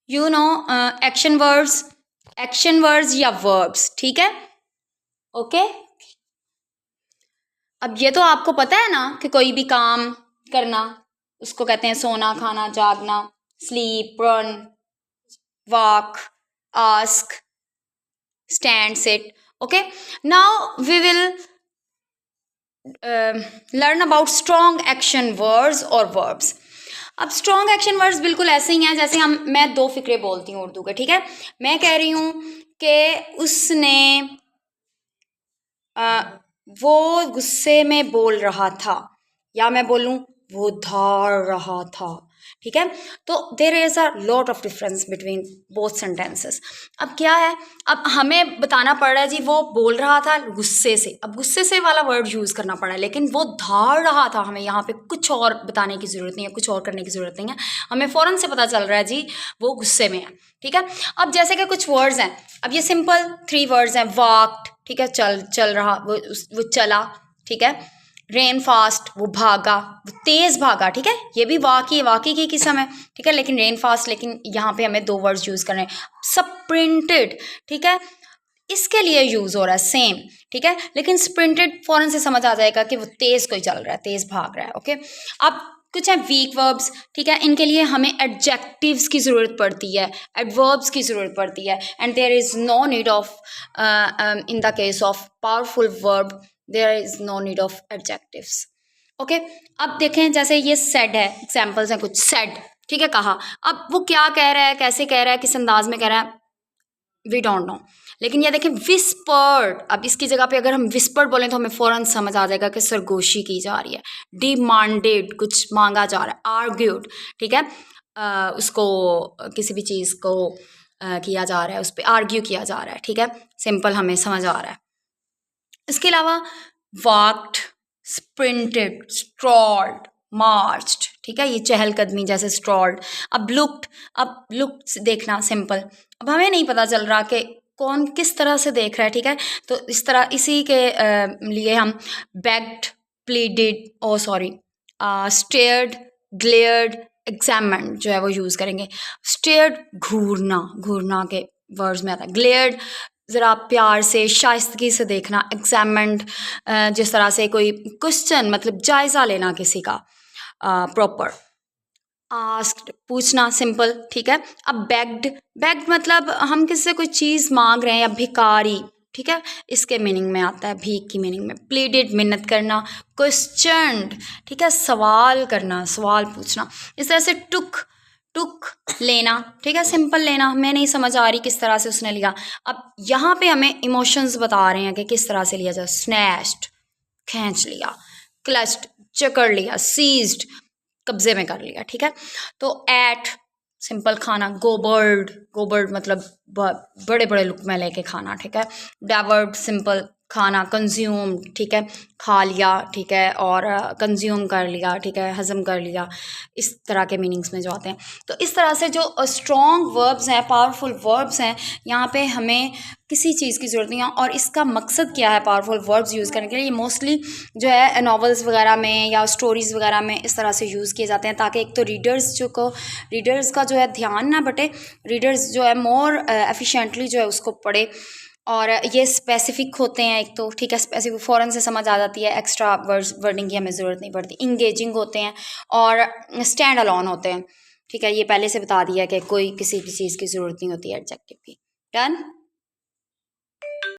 You know action words या verbs, ठीक है, ओके। अब ये तो आपको पता है ना कि कोई भी काम करना उसको कहते हैं सोना, खाना, जागना, sleep, run, walk, ask, stand, sit, okay. Now we will learn about strong action words और वर्ब्स। अब स्ट्रॉन्ग एक्शन वर्ड्स बिल्कुल ऐसे ही हैं जैसे मैं दो फिक्रे बोलती हूँ उर्दू के, ठीक है। मैं कह रही हूँ कि उसने वो गुस्से में बोल रहा था, या मैं बोलूँ वो दौड़ रहा था, ठीक है। तो there is a lot of difference between both sentences. अब क्या है, अब हमें बताना पड़ रहा है जी वो बोल रहा था गुस्से से, अब गुस्से से वाला वर्ड यूज़ करना पड़ा है, लेकिन वो दौड़ रहा था, हमें यहाँ पे कुछ और बताने की ज़रूरत नहीं है, कुछ और करने की ज़रूरत नहीं है, हमें फ़ौरन से पता चल रहा है जी वो गुस्से में है, ठीक है। अब जैसे कि कुछ वर्ड्स हैं, अब ये सिंपल 3 वर्ड्स हैं, वॉक्ड, ठीक है, चल रहा, वो चला, ठीक है। रेन फास्ट, वो भागा, वो तेज भागा, ठीक है, ये भी वाकई की किस्म है, ठीक है। लेकिन रेन फास्ट, लेकिन यहाँ पे हमें 2 वर्ड्स यूज़ करने हैं। स्प्रिंटेड, ठीक है, इसके लिए यूज़ हो रहा है सेम, ठीक है, लेकिन स्प्रिंटेड फौरन से समझ आ जाएगा कि वो तेज़ कोई चल रहा है, तेज़ भाग रहा है, ओके। अब कुछ हैं वीक वर्ब्स, ठीक है, इनके लिए हमें एडजेक्टिव्स की ज़रूरत पड़ती है, एडवर्ब्स की ज़रूरत पड़ती है, and there is no need of in the case of powerful verb there is no need of adjectives, okay. अब देखें जैसे ये सेड है, एग्जाम्पल्स हैं कुछ, सेड, ठीक है, कहा। अब वो क्या कह रहा है, कैसे कह रहा है, किस अंदाज में कह रहा है, वी डोंट नो। लेकिन ये देखें विस्पर्ड, अब इसकी जगह पे अगर हम विस्पर्ड बोलें तो हमें फ़ौरन समझ आ जाएगा कि सरगोशी की जा रही है। डिमांडेड, कुछ मांगा जा रहा है। आर्ग्यूड, ठीक है, उसको किसी भी चीज़ को किया जा रहा है, उस पर आर्ग्यू किया जा रहा है, ठीक है, सिंपल हमें समझ आ रहा है। इसके अलावा वॉक्ड, स्प्रिंटेड, स्ट्रॉल्ड, मार्च्ड, ठीक है, ये चहलकदमी जैसे स्ट्रॉल्ड। अब लुक्ड देखना सिंपल, अब हमें नहीं पता चल रहा कि कौन किस तरह से देख रहा है, ठीक है, तो इस तरह इसी के लिए हम बेग्ड, प्लीडेड, ओ सॉरी, स्टेयर्ड, ग्लेयर्ड, एग्जामिन्ड जो है वो यूज़ करेंगे। स्टेयर्ड घूरना के वर्ड्स में आता है। ग्लेयर्ड ज़रा प्यार से, शाइस्तगी से देखना। एग्जामिन्ड जिस तरह से कोई क्वेश्चन, मतलब जायज़ा लेना किसी का प्रॉपर। आस्क्ड, पूछना, सिंपल, ठीक है। अब बेग्ड मतलब हम किसी से कोई चीज़ मांग रहे हैं, या भिखारी, ठीक है, इसके मीनिंग में आता है, भीख की मीनिंग में। प्लीडेड, मिन्नत करना। क्वेश्चनड, ठीक है, सवाल करना, सवाल पूछना। इस तरह से टुक लेना, ठीक है, सिंपल लेना, हमें नहीं समझ आ रही किस तरह से उसने लिया। अब यहाँ पे हमें इमोशंस बता रहे हैं कि किस तरह से लिया जाए। स्नैच्ड, खींच लिया। क्लच्ड, जकड़ लिया। सीज्ड, कब्जे में कर लिया, ठीक है। तो एट, सिंपल खाना। गोबर्ड मतलब बड़े बड़े लुक में लेके खाना, ठीक है। डेवर्ड, सिंपल खाना। कंज्यूम, ठीक है, खा लिया, ठीक है, और कंज्यूम कर लिया, ठीक है, हज़म कर लिया, इस तरह के मीनिंग्स में जो आते हैं। तो इस तरह से जो स्ट्रॉन्ग वर्ब्स हैं, पावरफुल वर्ब्स हैं, यहाँ पे हमें किसी चीज़ की ज़रूरत नहीं है। और इसका मकसद क्या है पावरफुल वर्ब्स यूज़ करने के लिए, ये मोस्टली जो है नॉवेल्स वगैरह में या स्टोरीज़ वगैरह में इस तरह से यूज़ किए जाते हैं, ताकि एक तो रीडर्स का जो है ध्यान ना बटे, रीडर्स जो है मोर एफिशिएंटली जो है उसको पढ़े। और ये स्पेसिफिक होते हैं एक तो, ठीक है, स्पेसिफिक फ़ौरन से समझ आ जाती है, एक्स्ट्रा वर्डिंग की हमें ज़रूरत नहीं पड़ती। इंगेजिंग होते हैं और स्टैंड अलोन होते हैं, ठीक है, ये पहले से बता दिया कि कोई किसी भी चीज़ की ज़रूरत नहीं होती है एडजेक्टिव की। डन।